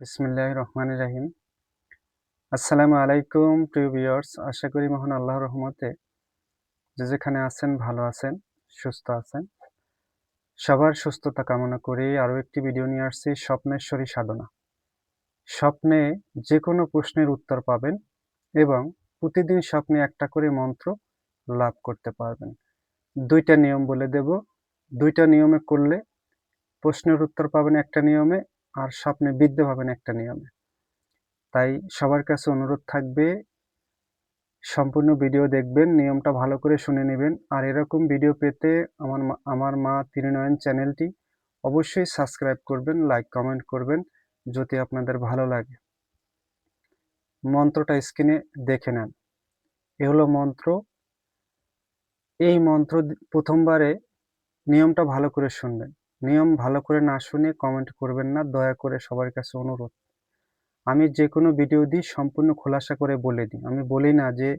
বিসমিল্লাহির রহমানির রহিম। আসসালামু আলাইকুম প্রিয় ভিউয়ার্স। আশা করি মহান আল্লাহর রহমতে যে যেখানে আছেন ভালো আছেন, সুস্থ আছেন। সবার সুস্থতা কামনা করে আরও একটি ভিডিও নিয়ে আসছি স্বপ্নেশ্বরী সাধনা। স্বপ্নে যেকোনো প্রশ্নের উত্তর পাবেন এবং প্রতিদিন স্বপ্নে একটা করে মন্ত্র লাভ করতে পারবেন। ২ টা নিয়ম বলে দেব। ২ টা নিয়মে করলে প্রশ্নের উত্তর পাবেন একটা নিয়মে আর স্বপ্নে বিদ্যা পাবেন একটা নিয়মে। তাই সবার কাছে অনুরোধ থাকবে সম্পূর্ণ ভিডিও দেখবেন, নিয়মটা ভালো করে শুনে নেবেন। আর এরকম ভিডিও পেতে আমার মা ত্রিনয়ন চ্যানেলটি অবশ্যই সাবস্ক্রাইব করবেন, লাইক, কমেন্ট করবেন যদি আপনাদের ভালো লাগে। মন্ত্রটা স্ক্রিনে দেখে নেন। এ হলো মন্ত্র। এই মন্ত্র প্রথমবারে নিয়মটা ভালো করে শুনবেন। নিয়ম ভালো করে না শুনে কমেন্ট করবেন না, দয়া করে সবার কাছে অনুরোধ। আমি যেকোনো ভিডিও দিই সম্পূর্ণ খোলাসা করে বলে দিই। আমি বলি না যে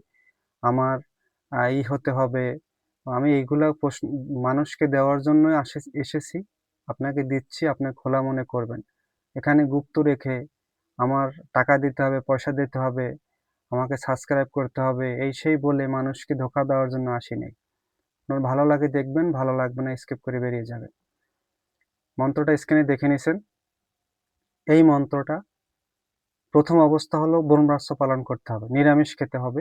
আমার হতে হবে। আমি এইগুলা মানুষকে দেওয়ার জন্যই এসেছি। আপনাকে দিচ্ছি, আপনি খোলা মনে করবেন। এখানে গুপ্ত রেখে আমার টাকা দিতে হবে, পয়সা দিতে হবে, আমাকে সাবস্ক্রাইব করতে হবে, এই সেই বলে মানুষকে ধোঁকা দেওয়ার জন্য আসি নাই। আপনার ভালো লাগে দেখবেন, ভালো লাগবে না স্কিপ করে বেরিয়ে যাবেন। মন্ত্রটা স্ক্রিনে দেখে নিছেন। এই মন্ত্রটা প্রথম অবস্থা হলো ব্রহ্মচর্য পালন করতে হবে। নিরামিষ খেতে হবে।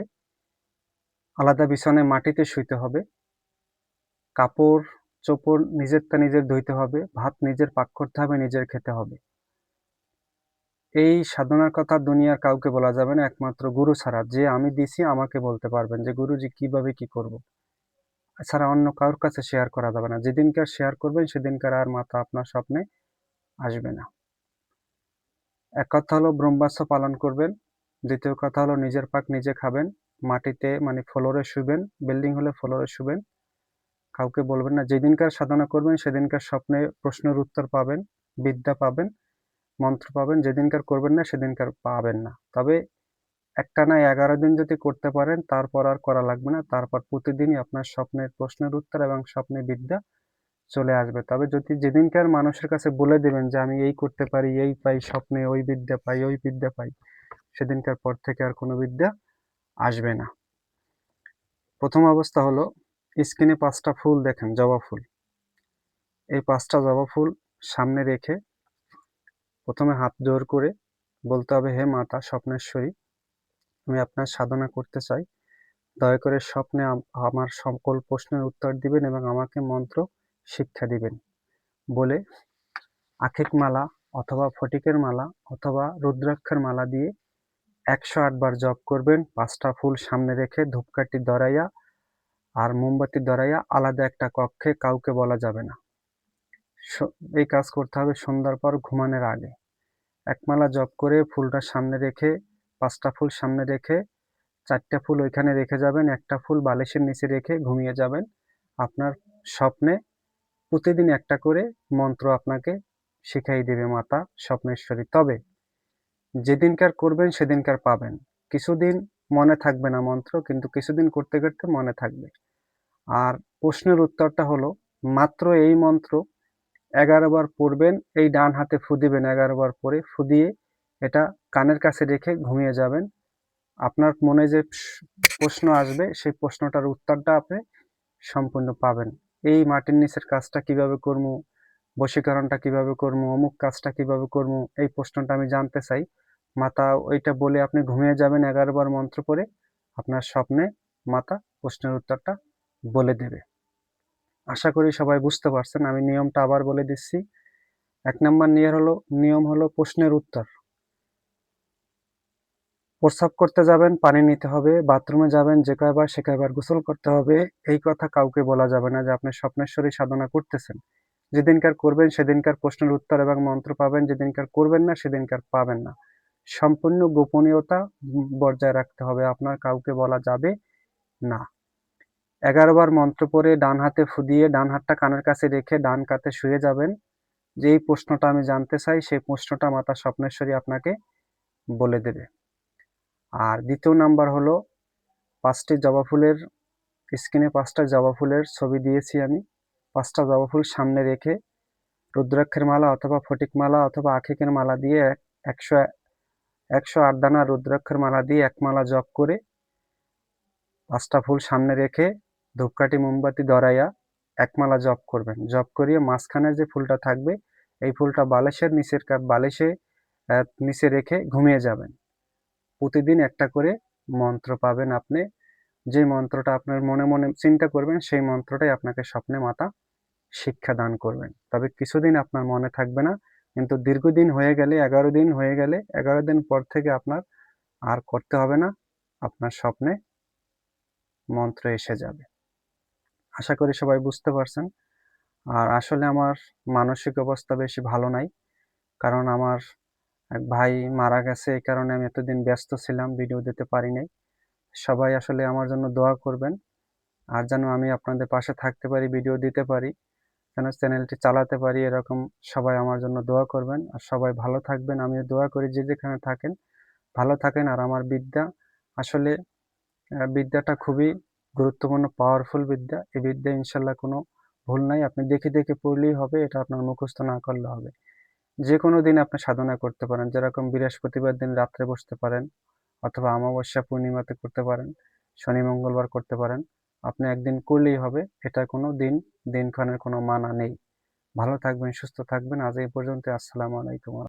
আলাদা বিছানায় মাটিতে শুইতে হবে। কাপড়-চোপড় নিজেরটা নিজের ধুইতে হবে, ভাত নিজের পাক করতে হবে, নিজের খেতে হবে। এই সাধনার কথা দুনিয়ার কাউকে বলা যাবে না একমাত্র গুরু ছাড়া। যে আমি দিছি আমাকে বলতে পারবেন যে গুরুজি কিভাবে কি করব। এছাড়া অন্য কারোর কাছে শেয়ার করা যাবে না। যেদিনকার শেয়ার করবেন সেদিনকার আর মাথা আপনার স্বপ্নে আসবে না। এক কথা হলো ব্রহ্মচর্য পালন করবেন। দ্বিতীয় কথা হলো নিজের পাক নিজে খাবেন। মাটিতে মানে ফ্লোরে শুবেন, বিল্ডিং হলে ফ্লোরে শুবেন। কাউকে বলবেন না। যেদিনকার সাধনা করবেন সেদিনকার স্বপ্নে প্রশ্নের উত্তর পাবেন, বিদ্যা পাবেন, মন্ত্র পাবেন। যেদিনকার করবেন না সেদিনকার পাবেন না। তবে একটানা ১১ দিন যদি করতে পারেন তারপর আর করা লাগবে না। তারপর প্রতিদিনই আপনার স্বপ্নের প্রশ্নের উত্তর এবং স্বপ্নে বিদ্যা চলে আসবে। তবে যদি যেদিনকার মানুষের কাছে বলে দেবেন যে আমি এই করতে পারি, এই পাই স্বপ্নে, ওই বিদ্যা পাই, ওই বিদ্যা পাই, সেদিনকার পর থেকে আর কোনো বিদ্যা আসবে না। প্রথম অবস্থা হলো স্ক্রিনে ৫টা ফুল দেখেন, জবা ফুল। এই ৫টা জবা ফুল সামনে রেখে প্রথমে হাত জোড় করে বলতে হবে, হে মাতা স্বপ্নেশ্বরী, আমি আপনার সাধনা করতে চাই। দয়া করে স্বপ্নে আমার সকল প্রশ্নের উত্তর দিবেন এবং আমাকে মন্ত্র শিক্ষা দিবেন বলে আখিক মালা অথবা ফটিকের মালা অথবা রুদ্রাক্ষের মালা দিয়ে ১০৮ বার জপ করবেন। ৫টা ফুল সামনে রেখে ধূপকাঠি ধরাইয়া আর মোমবাতি ধরাইয়া আলাদা একটা কক্ষে, কাউকে বলা যাবে না। এই কাজ করতে হবে সন্ধ্যার পর ঘুমানোর আগে। ১ মালা জপ করে ফুলটা সামনে রেখে ৫টা ফুল সামনে রেখে ৪টা ফুল ওইখানে রেখে যাবেন। একটা ফুল বালিশের নিচে রেখে ঘুমিয়ে যাবেন। আপনার স্বপ্নে প্রতিদিন একটা করে মন্ত্র আপনাকে শিখাই দেবে মাতা স্বপ্নেশ্বরী। তবে যেদিনকার করবেন সেদিনকার পাবেন। কিছুদিন মনে থাকবে না মন্ত্র, কিন্তু কিছুদিন করতে করতে মনে থাকবে। আর প্রশ্নের উত্তরটা হলো মাত্র এই মন্ত্র ১১ বার পড়বেন। এই ডান হাতে ফু দিবেন ১১ বার পরে, ফু দিয়ে এটা কানের কাছে রেখে ঘুমিয়ে যাবেন। আপনার মনে যে প্রশ্ন আসবে সেই প্রশ্নটার উত্তরটা আপনি সম্পূর্ণ পাবেন। এই মাটির নিচের কাজটা কিভাবে করবো, বশীকরণটা কিভাবে করবো, অমুক কাজটা কিভাবে করবো, এই প্রশ্নটা আমি জানতে চাই। মাতা ওইটা বলে আপনি ঘুমিয়ে যাবেন ১১ বার মন্ত্র পড়ে। আপনার স্বপ্নে মাতা প্রশ্নের উত্তরটা বলে দেবে। আশা করি সবাই বুঝতে পারছেন। আমি নিয়মটা আবার বলে দিচ্ছি। ১ নাম্বার নিয়ম হলো প্রশ্নের উত্তর। প্রস্রাব করতে যাবেন, পানি নিতে হবে, বাথরুমে যাবেন যে কয়বার সে কয়বার গোসল করতে হবে। এই কথা কাউকে বলা যাবে না যে আপনি স্বপ্নেশ্বরী সাধনা করতেছেন। যেদিনকার করবেন সেদিনকার প্রশ্নের উত্তর এবং মন্ত্র পাবেন, যেদিনকার করবেন না সেদিনকার পাবেন না। সম্পূর্ণ গোপনীয়তা বজায় রাখতে হবে, আপনার কাউকে বলা যাবে না। ১১ বার মন্ত্র পড়ে ডান হাতে ফু দিয়ে ডান হাতটা কানের কাছে রেখে ডান কাতে শুয়ে যাবেন। যে এই প্রশ্নটা আমি জানতে চাই সেই প্রশ্নটা মাতা স্বপ্নেশ্বরী আপনাকে বলে দেবে। আর দ্বিতীয় নাম্বার হলো ৫টি জবা ফুলের স্ক্রিনে ৫টা জবা ফুলের ছবি দিয়েছি আমি। ৫টা জবা ফুল সামনে রেখে রুদ্রাক্ষের মালা অথবা ফটিক মালা অথবা আখিকের মালা দিয়ে একশো 108 দানা রুদ্রাক্ষের মালা দিয়ে এক মালা জপ করে 5টা ফুল সামনে রেখে ধূপকাঠি মোমবাতি ধরাইয়া এক মালা জপ করবেন। জপ করিয়ে মাঝখানের যে ফুলটা থাকবে এই ফুলটা বালিশের নিচে রেখে ঘুমিয়ে যাবেন। প্রতিদিন একটা করে মন্ত্র পাবেন আপনি। যে মন্ত্রটা আপনার মনে মনে চিন্তা করবেন সেই মন্ত্রটাই আপনাকে স্বপ্নে মাতা শিক্ষা দান করবেন। তবে কিছুদিন আপনার মনে থাকবে না, কিন্তু দীর্ঘদিন হয়ে গেলে 11 দিন হয়ে গেলে 11 দিন পর থেকে আপনার আর করতে হবে না, আপনার স্বপ্নে মন্ত্র এসে যাবে। আশা করি সবাই বুঝতে পারছেন। আর আসলে আমার মানসিক অবস্থা বেশি ভালো নাই, কারণ আমার এক ভাই মারা গেছে, এই কারণে আমি এতদিন ব্যস্ত ছিলাম, ভিডিও দিতে পারি নাই। সবাই আসলে আমার জন্য দোয়া করবেন, আর যেন আমি আপনাদের পাশে থাকতে পারি, ভিডিও দিতে পারি, যেন চ্যানেলটি চালাতে পারি, এরকম সবাই আমার জন্য দোয়া করবেন। আর সবাই ভালো থাকবেন, আমিও দোয়া করি যে যেখানে থাকেন ভালো থাকেন। আর আমার বিদ্যা আসলে বিদ্যাটা খুবই গুরুত্বপূর্ণ, পাওয়ারফুল বিদ্যা। এই বিদ্যা ইনশাল্লাহ কোনো ভুল নাই, আপনি দেখে দেখে পড়লেই হবে, এটা আপনার মুখস্থ না করলে হবে। যে কোনো দিন আপনি সাধনা করতে পারেন, যেরকম বৃহস্পতিবার দিন রাত্রে বসতে পারেন, অথবা অমাবস্যা পূর্ণিমাতে করতে পারেন, শনি মঙ্গলবার করতে পারেন। আপনি একদিন করলেই হবে, এটা কোনো দিনক্ষণের কোনো মানা নেই। ভালো থাকবেন, সুস্থ থাকবেন। আজ এই পর্যন্ত। আসসালামু আলাইকুম।